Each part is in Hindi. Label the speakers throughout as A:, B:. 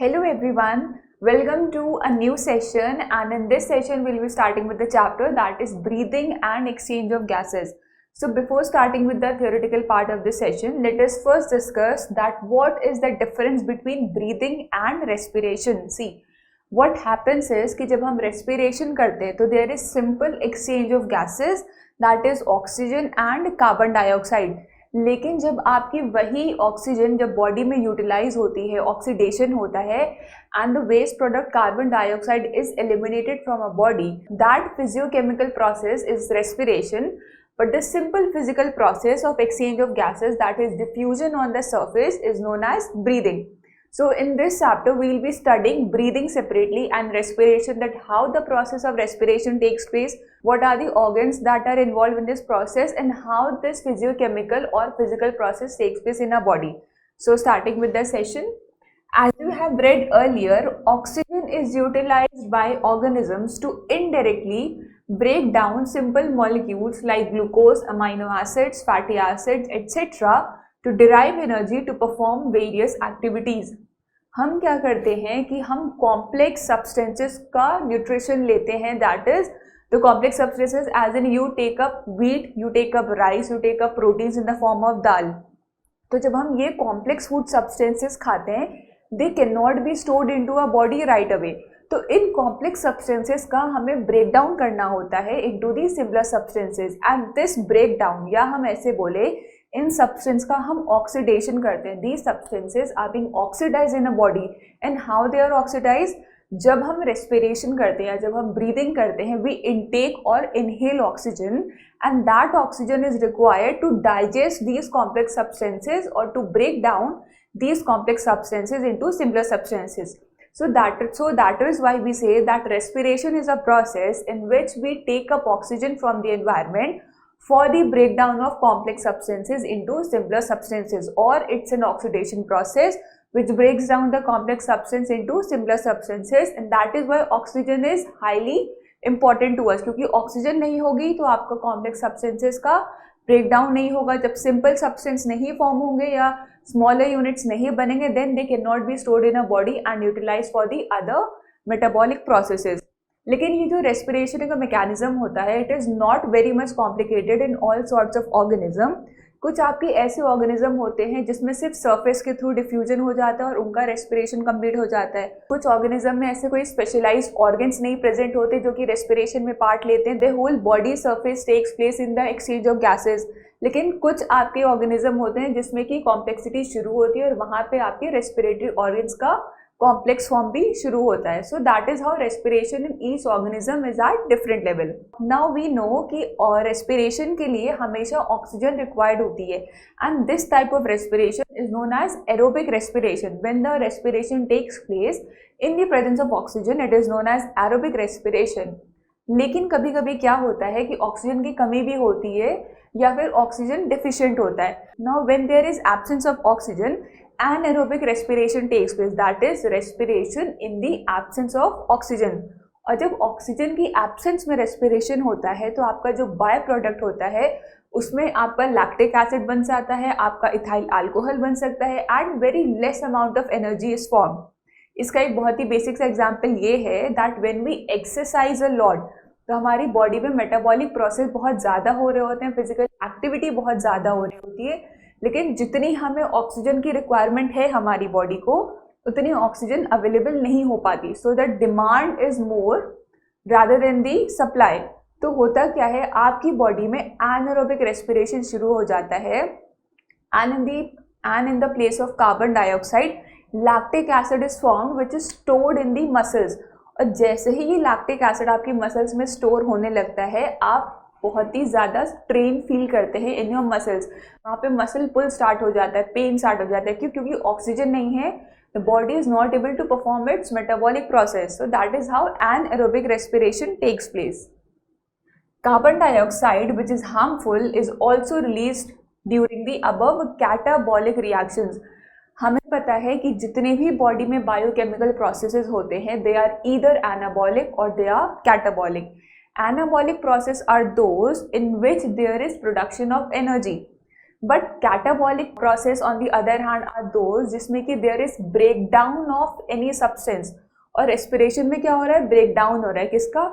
A: Hello everyone, welcome to a new session, and in this session we'll be starting with the chapter that is breathing and exchange of gases. So before starting with the theoretical part of this session, let us first discuss that what is the difference between breathing and respiration. See, what happens is कि जब हम respiration करते हैं तो there is simple exchange of gases, that is oxygen and carbon dioxide. लेकिन जब आपकी वही ऑक्सीजन जब बॉडी में यूटिलाइज होती है, ऑक्सीडेशन होता है and the waste product carbon dioxide is eliminated from a body, that physiochemical process is respiration. But the simple physical process of exchange of gases, that is diffusion on the surface, is known as breathing. So in this chapter we will be studying breathing separately and respiration, that how the process of respiration takes place, what are the organs that are involved in this process, and how this physiochemical or physical process takes place in our body. So starting with the session, as you have read earlier, oxygen is utilized by organisms to indirectly break down simple molecules like glucose, amino acids, fatty acids, etc. to derive energy to perform various activities. हम क्या करते हैं कि हम कॉम्प्लेक्स सब्सटेंसेस का न्यूट्रिशन लेते हैं, that is the complex substances as in you take up wheat, you take up rice, you take up proteins in the form of dal. तो जब हम ये कॉम्प्लेक्स फूड सब्सटेंसेस खाते हैं, they can not be stored into a body right away. तो इन कॉम्प्लेक्स सब्सटेंसेस का हमें ब्रेक डाउन करना होता है into the similar substances, and this break down, या हम ऐसे बोले इन सब्सटेंस का हम ऑक्सीडेशन करते हैं. These substances are being oxidise in a body. And how they are oxidise? जब हम रेस्पिरेशन करते हैं, जब हम ब्रीदिंग करते हैं, वी इनटेक और inhale oxygen, and that oxygen is required to digest these complex substances और to break down these complex substances into simpler substances. So that is why we say that respiration is a process in which we take up oxygen from the environment for the breakdown of complex substances into simpler substances, or it's an oxidation process which breaks down the complex substance into simpler substances, and that is why oxygen is highly important to us. क्योंकि ऑक्सीजन नहीं होगी तो आपका कॉम्प्लेक्स सब्सटेंसेस का ब्रेकडाउन नहीं होगा. जब सिंपल सब्सटेंस नहीं फॉर्म होंगे या स्मॉलर यूनिट्स नहीं बनेंगे, then they can not be stored in a body and utilise for the other metabolic processes. लेकिन ये जो रेस्पिरेशन का मैकेनिज्म होता है, it is not very much complicated in all sorts of organism. कुछ आपके ऐसे ऑर्गेनिज्म होते हैं जिसमें सिर्फ सरफेस के थ्रू डिफ्यूजन हो जाता है और उनका रेस्पिरेशन कंप्लीट हो जाता है. कुछ ऑर्गेनिज्म में ऐसे कोई स्पेशलाइज्ड ऑर्गन्स नहीं प्रेजेंट होते जो कि रेस्पिरेशन में पार्ट लेते हैं. The whole body surface takes place in the exchange of gases. लेकिन कुछ आपके ऑर्गेनिज्म होते हैं जिसमें कि कॉम्प्लेक्सिटी शुरू होती है और वहाँ पे आपके रेस्पिरेटरी ऑर्गन्स का कॉम्प्लेक्स फॉर्म भी शुरू होता है. So that is how respiration in each organism is at different level. Now we know कि रेस्पिरेशन के लिए हमेशा ऑक्सीजन रिक्वायर्ड होती है, and this type of respiration is known as aerobic respiration. When the respiration takes place in the presence of oxygen, it is known as aerobic respiration. लेकिन कभी कभी क्या होता है कि ऑक्सीजन की कमी भी होती है या फिर ऑक्सीजन डिफिशिएंट होता है. Now when there is absence of oxygen, anaerobic respiration takes place, that is respiration in the absence of oxygen. और जब ऑक्सीजन की एब्सेंस में रेस्पिरेशन होता है तो आपका जो बाय प्रोडक्ट होता है उसमें आपका लैक्टिक एसिड बन जाता है, आपका इथाइल अल्कोहल बन सकता है, and very less amount of energy is form. इसका एक बहुत ही बेसिक सा एग्जाम्पल ये है that when we exercise a lot, तो हमारी बॉडी में मेटाबॉलिक प्रोसेस बहुत ज़्यादा हो रहे होते हैं, फिजिकल एक्टिविटी बहुत ज़्यादा हो रही होती है. लेकिन जितनी हमें ऑक्सीजन की रिक्वायरमेंट है हमारी बॉडी को, उतनी ऑक्सीजन अवेलेबल नहीं हो पाती. So that demand is more rather than the supply. तो होता क्या है, आपकी बॉडी में एनारोबिक रेस्पिरेशन शुरू हो जाता है, and in the place of carbon dioxide lactic acid is formed which is stored in the muscles. और जैसे ही ये लैक्टिक एसिड आपकी मसल्स में स्टोर होने लगता है, आप बहुत ही ज़्यादा स्ट्रेन फील करते हैं इन योर मसल्स. वहाँ पे मसल पुल स्टार्ट हो जाता है, पेन स्टार्ट हो जाता है. क्यों? क्योंकि ऑक्सीजन नहीं है, the body is not able to perform its metabolic process. So that is how anaerobic respiration takes place. Carbon dioxide which is harmful is also released during the above catabolic reactions. हमें पता है कि जितने भी बॉडी में बायोकेमिकल प्रोसेसेस होते हैं, दे आर ईदर एनाबॉलिक और they are catabolic. Anabolic process are those in which there is production of energy. But catabolic process on the other hand are those जिसमें कि there is break down of any substance, और रेस्पिरेशन में क्या हो रहा है, ब्रेक डाउन हो रहा है किसका,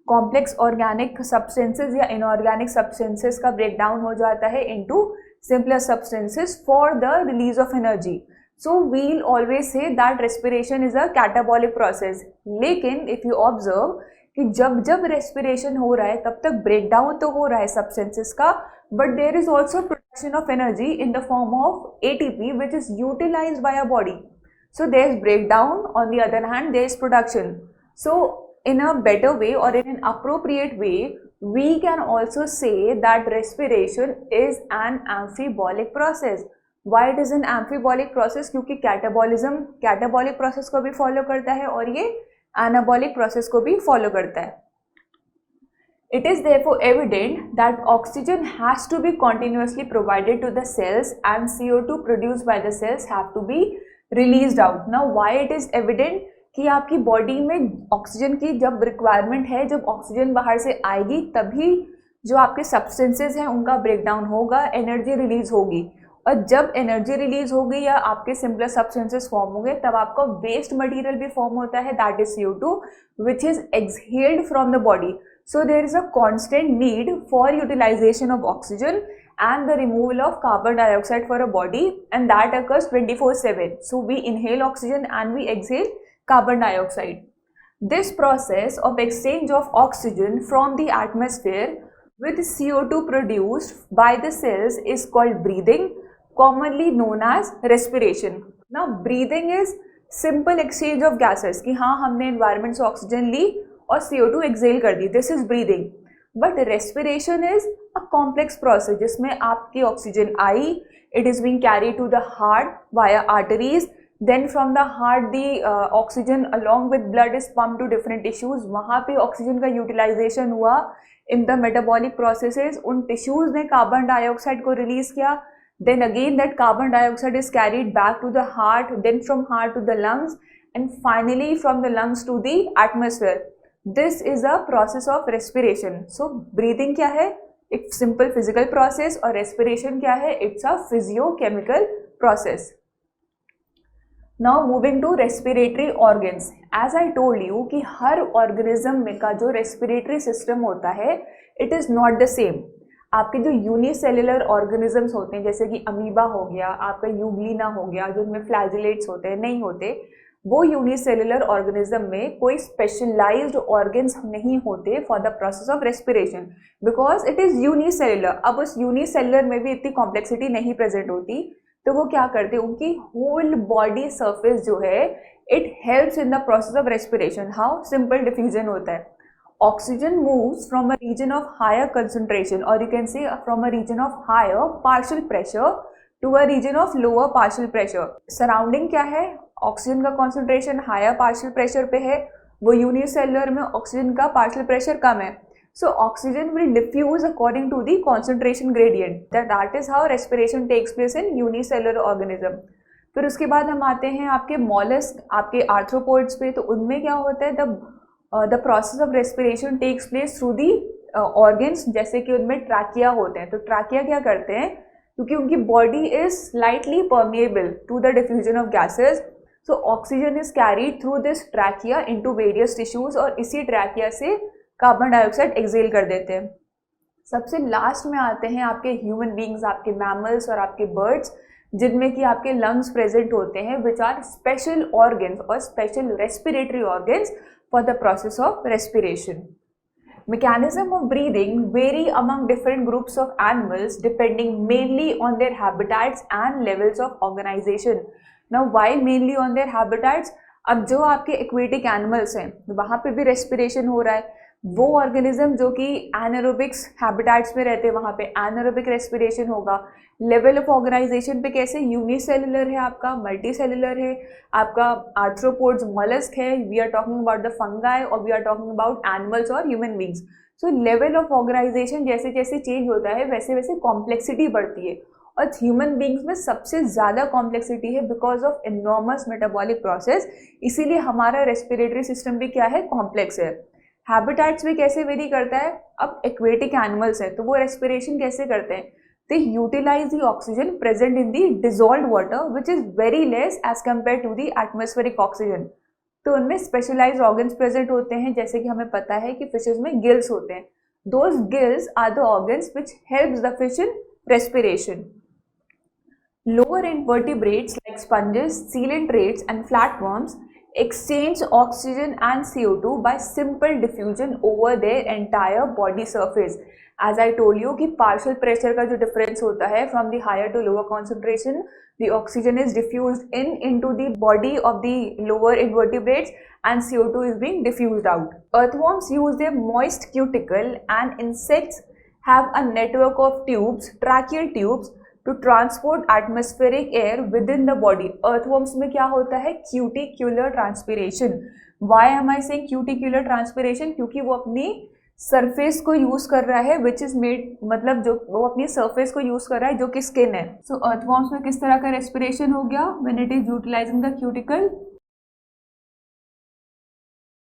A: कॉम्प्लेक्स ऑर्गेनिक सब्सटेंसेस या इनऑर्गेनिक सब्सटेंसेस का ब्रेक डाउन हो जाता है into simpler substances for the release of energy. So we'll always say that respiration is a catabolic process. लेकिन इफ यू ऑब्जर्व कि जब जब रेस्पिरेशन हो रहा है तब तक ब्रेक डाउन तो हो रहा है सब्सटेंसेस का, but there is also production of energy in the form of ATP which is utilised by our body. So there is breakdown, on the other hand there is production. So in a better way or in an appropriate way, we can also say that respiration is an amphibolic process. Why it is an amphibolic process? क्योंकि कैटाबॉलिज्म कैटाबॉलिक प्रोसेस को भी फॉलो करता है और ये एनाबॉलिक प्रोसेस को भी फॉलो करता है. It is therefore evident that oxygen has to be continuously provided to the cells and CO2 produced by the cells have to be released out. Now why it is evident कि आपकी बॉडी में ऑक्सीजन की जब रिक्वायरमेंट है, जब ऑक्सीजन बाहर से आएगी तभी जो आपके सब्सटेंसेस हैं उनका ब्रेकडाउन होगा, एनर्जी रिलीज होगी. और जब एनर्जी रिलीज होगी या आपके सिंपलर सब्सटेंसेस फॉर्म होंगे तब आपका वेस्ट मटेरियल भी फॉर्म होता है, that is CO2 which is exhaled from the body. So there is a constant need for utilization of oxygen and the removal of carbon dioxide for a body, and that occurs 24/7. So we inhale oxygen and we exhale carbon dioxide. This process of exchange of oxygen from the atmosphere with CO2 produced by the cells is called breathing, commonly known as respiration. Now breathing is simple exchange of gases कि हाँ हमने environment से ऑक्सीजन ली और CO2 एक्सेल कर दी, this is breathing. But respiration is a complex process जिसमें आपकी ऑक्सीजन आई, it is being carry to the heart via arteries, then from the heart the oxygen along with blood is pump to different tissues. वहाँ पे ऑक्सीजन का यूटिलाइजेशन हुआ इन द मेटाबॉलिक प्रोसेसेस, उन टिश्यूज ने कार्बन डाइऑक्साइड को रिलीज किया, then again that carbon dioxide is carried back to the heart, then from heart to the lungs and finally from the lungs to the atmosphere. This is a process of respiration. So breathing क्या है, एक simple physical process, और respiration क्या है, it's a physiochemical process. Now moving to respiratory organs. As I told you कि हर organism में का जो respiratory system होता है it is not the same. आपके जो यूनिसेलुलर ऑर्गेनिजम्स होते हैं जैसे कि अमीबा हो गया, आपका यूग्लिना हो गया, जिनमें फ्लैजिलेट्स होते हैं, नहीं होते, वो यूनिसेलुलर ऑर्गेनिज्म में कोई स्पेशलाइज्ड ऑर्गन्स नहीं होते for the process of respiration because it is unicellular. अब उस यूनिसेलुलर में भी इतनी कॉम्प्लेक्सिटी नहीं प्रेजेंट होती, तो वो क्या करते हैं, उनकी होल बॉडी सरफेस जो है it helps in the process of respiration. How, simple diffusion होता है. Oxygen moves from a region of higher concentration और you can say from a region of higher partial pressure to a region of lower partial pressure. Surrounding क्या है, ऑक्सीजन का कॉन्सेंट्रेशन हायर पार्शियल प्रेशर पे है, वो यूनिसेलुलर में ऑक्सीजन का पार्शियल प्रेशर कम है. So oxygen will diffuse according to the concentration gradient. That is how respiration takes place in unicellular organism. फिर उसके बाद हम आते हैं आपके मॉलस्क, आपके आर्थ्रोपोड्स पे. तो उनमें क्या होता है, the process of respiration takes place through the organs. जैसे कि उनमें ट्रैकिया होते हैं. तो ट्रैकिया क्या करते हैं, क्योंकि उनकी body is slightly permeable to the diffusion of gases, so oxygen is carried through this trachea into various tissues और इसी ट्रैकिया से कार्बन डाइऑक्साइड एक्सेल कर देते हैं. सबसे लास्ट में आते हैं आपके ह्यूमन बींग्स, आपके मैमल्स और आपके बर्ड्स, जिनमें कि आपके लंग्स प्रेजेंट होते हैं विच आर स्पेशल ऑर्गन्स और special respiratory organs for the process of respiration. Mechanism of breathing vary among different groups of animals depending mainly on their habitats and levels of organization. Now why mainly on their habitats? अब जो आपके aquatic animals हैं वहाँ पे भी respiration हो रहा है. वो ऑर्गेनिज्म जो कि एनारोबिक्स हैबिटेट्स में रहते हैं वहाँ पे एनारोबिक रेस्पिरेशन होगा. लेवल ऑफ ऑर्गेनाइजेशन पे कैसे, यूनिसेलुलर है आपका, मल्टी सेलुलर है आपका, आर्थ्रोपोड्स, मोलस्क है, we are talking about the fungi और we are talking about animals और human beings. So level of organisation जैसे जैसे चेंज होता है वैसे वैसे कॉम्प्लेक्सिटी बढ़ती है और ह्यूमन बींग्स में सबसे ज़्यादा कॉम्प्लेक्सिटी है because of enormous metabolic process. इसीलिए हमारा रेस्पिरेटरी सिस्टम भी क्या है, कॉम्प्लेक्स है. हैबिटेट्स भी कैसे वेरी करता है, अब एक्वेटिक एनिमल्स हैं तो वो रेस्पिरेशन कैसे करते हैं, they utilize the oxygen present in the dissolved water which is very less as compared to the atmospheric oxygen. तो उनमें स्पेशलाइज्ड ऑर्गन्स प्रेजेंट होते हैं, जैसे कि हमें पता है कि फिशेज में गिल्स होते हैं. Those gills are the organs which helps the fish in respiration. Lower invertebrates like sponges, coelentrates and flatworms exchange oxygen and CO2 by simple diffusion over their entire body surface. As I told you कि partial pressure का जो difference होता है from the higher to lower concentration, the oxygen is diffused into the body of the lower invertebrates and CO2 is being diffused out. Earthworms use their moist cuticle and insects have a network of tubes, tracheal tubes, to transport atmospheric air within the body. Earthworms में क्या होता है? Cuticular transpiration. Why am I saying cuticular transpiration? क्योंकि वो अपनी सरफेस को यूज कर रहा है विच इज मेड, मतलब जो वो अपनी सरफेस को यूज कर रहा है जो कि स्किन है. सो अर्थवॉर्म्स में किस तरह का रेस्पिरेशन हो गया? When it is utilising the cuticle,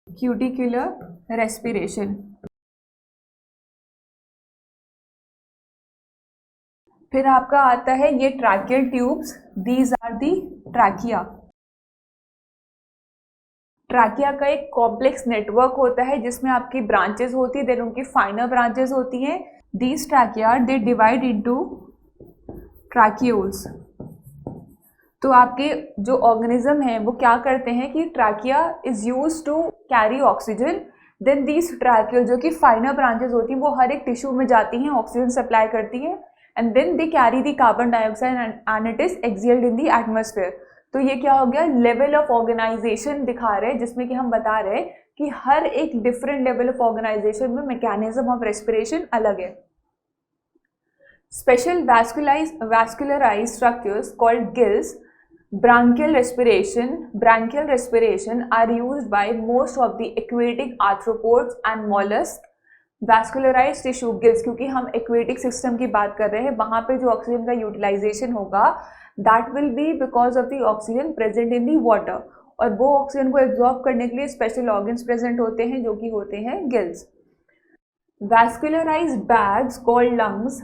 A: cuticular respiration. फिर आपका आता है ये tracheal tubes. These are the trachea. Trachea का एक कॉम्प्लेक्स नेटवर्क होता है जिसमें आपकी ब्रांचेस होती है, देन उनकी फाइनर ब्रांचेस होती हैं. These trachea they divide into tracheoles. तो आपके जो ऑर्गेनिज्म हैं वो क्या करते हैं कि trachea is used to carry oxygen. Then these tracheole जो कि फाइनर ब्रांचेस होती हैं वो हर एक टिश्यू में जाती हैं, ऑक्सीजन सप्लाई करती हैं, and then they carry the carbon dioxide and it is exhaled in the atmosphere. तो ये क्या हो गया? लेवल ऑफ ऑर्गेनाइजेशन दिखा रहे हैं, जिसमें कि हम बता रहे हैं कि हर एक डिफरेंट लेवल ऑफ ऑर्गेनाइजेशन में मैकेनिज्म ऑफ रेस्पिरेशन अलग है. Special vascularized structures called gills, branchial respiration are used by most of the aquatic arthropods and mollusks. Vascularise tissue gills, क्योंकि हम एक्वेटिक सिस्टम की बात कर रहे हैं, वहाँ पे जो ऑक्सीजन का यूटिलाइजेशन होगा that will be because of the oxygen present in the water. और वो ऑक्सीजन को एब्जॉर्ब करने के लिए स्पेशल ऑर्गन्स प्रेजेंट होते हैं जो कि होते हैं gills. Vascularised bags called lungs,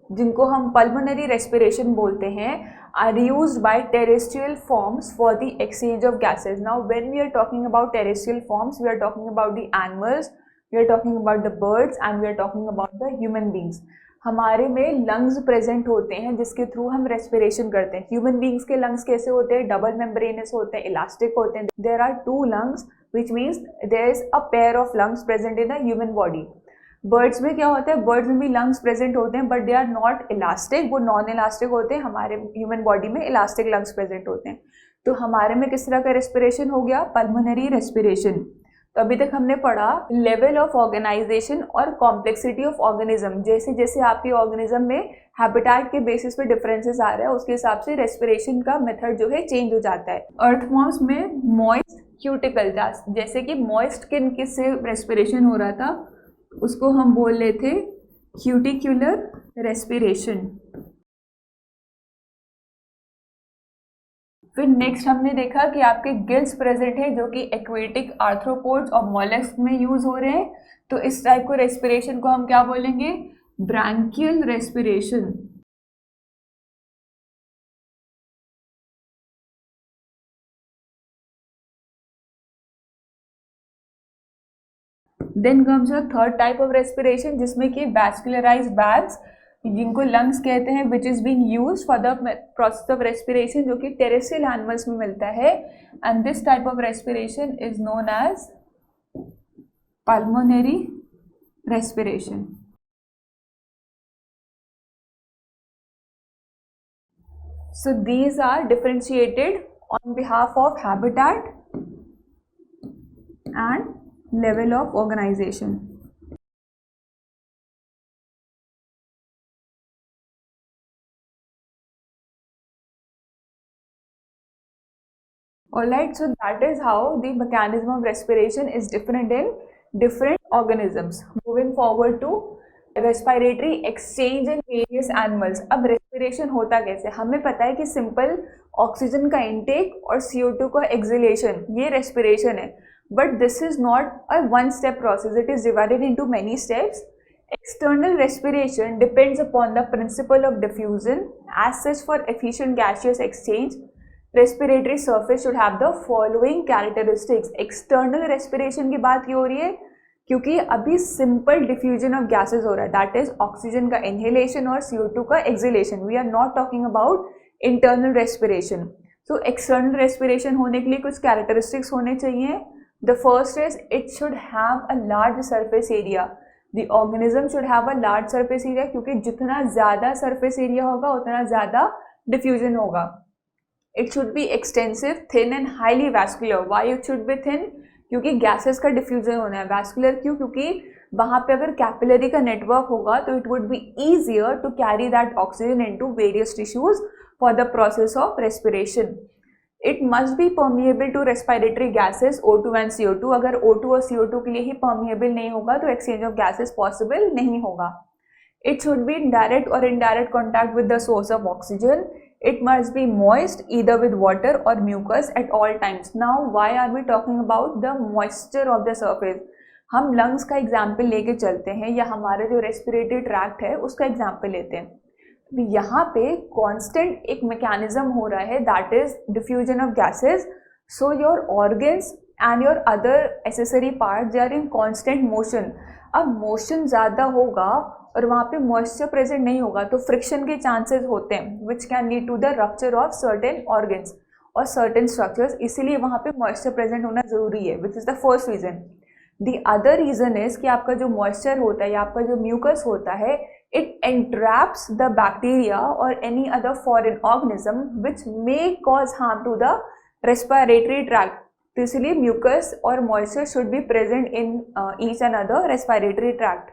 A: जिनको हम पल्मोनरी रेस्पिरेशन बोलते हैं, are used by terrestrial forms for the exchange of gases. Now when we are talking about terrestrial forms, we are talking about the animals, we are talking about the birds and we are talking about the human beings. हमारे में लंग्स प्रेजेंट होते हैं जिसके थ्रू हम रेस्पिरेशन करते हैं. ह्यूमन बींग्स के लंग्स कैसे होते हैं? डबल मेम्ब्रेनस होते हैं, इलास्टिक होते हैं. There are 2 lungs which means there is a pair of lungs present in the human body. Birds में क्या होता है? बर्ड्स में भी लंग्स प्रेजेंट होते हैं but they are not elastic, वो नॉन इलास्टिक होते हैं. हमारे ह्यूमन बॉडी में इलास्टिक लंग्स प्रेजेंट होते हैं. तो हमारे में किस तरह का रेस्पिरेशन हो गया? Pulmonary respiration. तो अभी तक हमने पढ़ा लेवल ऑफ ऑर्गेनाइजेशन और कॉम्प्लेक्सिटी ऑफ ऑर्गेनिज्म. जैसे जैसे आपके ऑर्गेनिज्म में हैबिटेट के बेसिस पे डिफरेंसेस आ रहा है उसके हिसाब से रेस्पिरेशन का मेथड जो है चेंज हो जाता है. अर्थवॉर्म्स में मॉइस्ट क्यूटिकल था, जैसे कि मॉइस्ट स्किन किससे रेस्पिरेशन हो रहा था उसको हम बोल रहे थे क्यूटिकुलर रेस्पिरेशन. फिर नेक्स्ट हमने देखा कि आपके गिल्स प्रेजेंट है जो कि एक्वेटिक आर्थ्रोपोड्स और मोलस्क में यूज हो रहे हैं. तो इस टाइप को रेस्पिरेशन को हम क्या बोलेंगे? Branchial respiration. Then comes a third type of respiration जिसमें कि वैस्कुलराइज्ड बैग्स, जिनको लंग्स कहते हैं, which is being used for the process of respiration, जो कि टेरेस्ट्रियल एनिमल्स में मिलता है. And this type of respiration is known as pulmonary respiration. So these are differentiated on behalf of habitat and level of organization. Alright, so that is how the mechanism of respiration is different in different organisms. Moving forward to respiratory exchange in various animals. अब respiration होता कैसे? हमें पता है कि simple ऑक्सीजन का इंटेक और CO2 का एक्सहेलेशन, ये respiration है. But this is not a one step process. It is divided into many steps. External respiration depends upon the principle of diffusion. As such, for efficient gaseous exchange, respiratory surface should have the following characteristics. External respiration की बात क्यों हो रही है? क्योंकि अभी सिंपल डिफ्यूजन ऑफ गैसेस हो रहा है, दैट इज ऑक्सीजन का इनहेलेशन और CO2 का exhalation. We are not talking about internal respiration. So external respiration होने के लिए कुछ कैरेक्टरिस्टिक्स होने चाहिए. The first is it should have a large surface area. The organism should have a large surface area, क्योंकि जितना ज़्यादा सरफेस एरिया होगा उतना ज़्यादा डिफ्यूजन होगा. It should be extensive, thin and highly vascular. Why it should be thin? क्योंकि गैसेस का डिफ्यूजन होना है. वैस्कुलर क्यों? क्योंकि वहाँ पे अगर कैपिलरी का नेटवर्क होगा तो it would be easier to carry that oxygen into various tissues for the process of respiration. It must be permeable to respiratory gases O2 and CO2. अगर O2 और CO2 के लिए ही परमिएबल नहीं होगा तो एक्सचेंज ऑफ गैसेस पॉसिबल नहीं होगा. It should be in direct or indirect contact with the source of oxygen. It must be moist either with water or mucus at all times. Now, why are we talking about the moisture of the surface? हम lungs का एग्जाम्पल लेके चलते हैं, या हमारे जो रेस्पिरेटरी ट्रैक्ट है उसका एग्जाम्पल लेते हैं. तो यहाँ पे कॉन्स्टेंट एक मैकेनिज्म हो रहा है, that is diffusion of gases. So your organs and your other accessory part they are in constant motion. अब मोशन ज़्यादा होगा और वहाँ पे मॉइस्चर प्रेजेंट नहीं होगा तो फ्रिक्शन के चांसेस होते हैं, which can lead to the rupture of certain organs और सर्टेन स्ट्रक्चर्स. इसीलिए वहाँ पे मॉइस्चर प्रेजेंट होना ज़रूरी है, which is the first reason. The other reason is कि आपका जो मॉइस्चर होता है या आपका जो म्यूकस होता है, इट एंट्रैप्स द बैक्टीरिया और any other foreign organism which may cause harm to the respiratory tract. तो इसलिए म्यूकस और moisture should be present in each and other respiratory tract.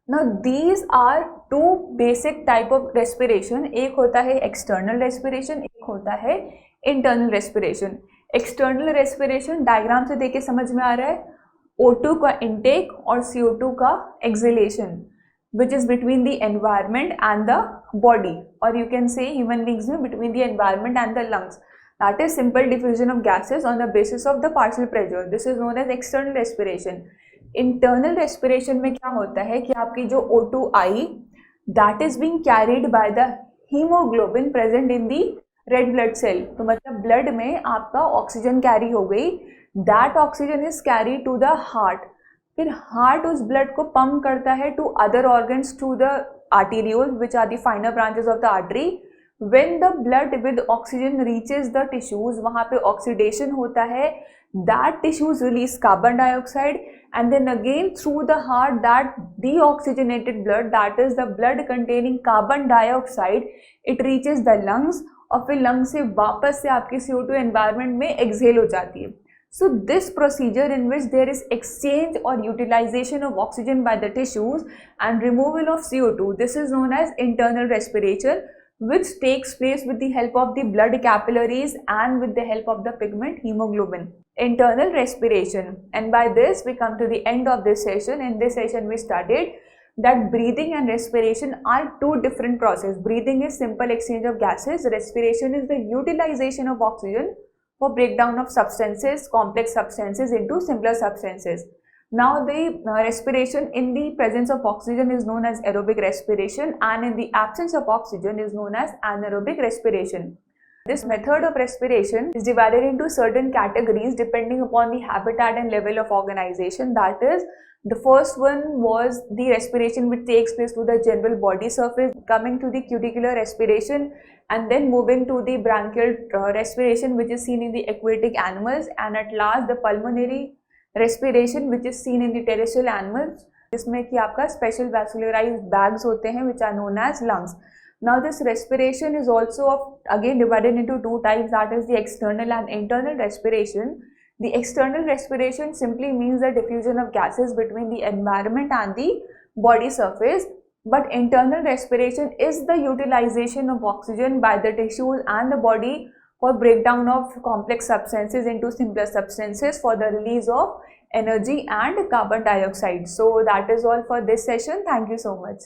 A: Now these are two basic type of respiration. एक होता है external respiration, एक होता है internal respiration. External respiration diagram से देख के समझ में आ रहा है, O2 का intake और CO2 का exhalation, which is between the environment and the body, or you can say human beings में between the environment and the lungs. That is simple diffusion of gases on the basis of the partial pressure. This is known as external respiration. Internal respiration में क्या होता है कि आपकी जो O2 आई, that is being carried by the haemoglobin present in the red blood cell. तो मतलब ब्लड में आपका ऑक्सीजन कैरी हो गई, that oxygen is carry to the heart. फिर हार्ट उस ब्लड को पंप करता है to other organs, to the arteriole which are the finer branches of the artery. When the blood with oxygen reaches the tissues, वहाँ पे ऑक्सीडेशन होता है, that tissues release carbon dioxide, and then again through the heart that deoxygenated blood, that is the blood containing carbon dioxide, it reaches the lungs और फिर lungs से वापस से आपकी CO2 environment में exhale हो जाती है. So this procedure in which there is exchange or utilization of oxygen by the tissues and removal of CO2, this is known as internal respiration, which takes place with the help of the blood capillaries and with the help of the pigment hemoglobin. Internal respiration. And by this we come to the end of this session. In this session we studied that breathing and respiration are two different processes. Breathing is simple exchange of gases. Respiration is the utilization of oxygen for breakdown of substances, complex substances into simpler substances. Now the respiration in the presence of oxygen is known as aerobic respiration, and in the absence of oxygen is known as anaerobic respiration. This method of respiration is divided into certain categories depending upon the habitat and level of organization. That is, the first one was the respiration which takes place to the general body surface, coming to the cuticular respiration, and then moving to the branchial respiration which is seen in the aquatic animals, and at last the pulmonary respiration which is seen in the terrestrial animals, जिसमें कि आपका special vascularized bags होते हैं which are known as lungs. Now this respiration is also again divided into two types, that is the external and internal respiration. The external respiration simply means the diffusion of gases between the environment and the body surface, but internal respiration is the utilization of oxygen by the tissues and the body for breakdown of complex substances into simpler substances for the release of energy and carbon dioxide. So that is all for this session. Thank you so much.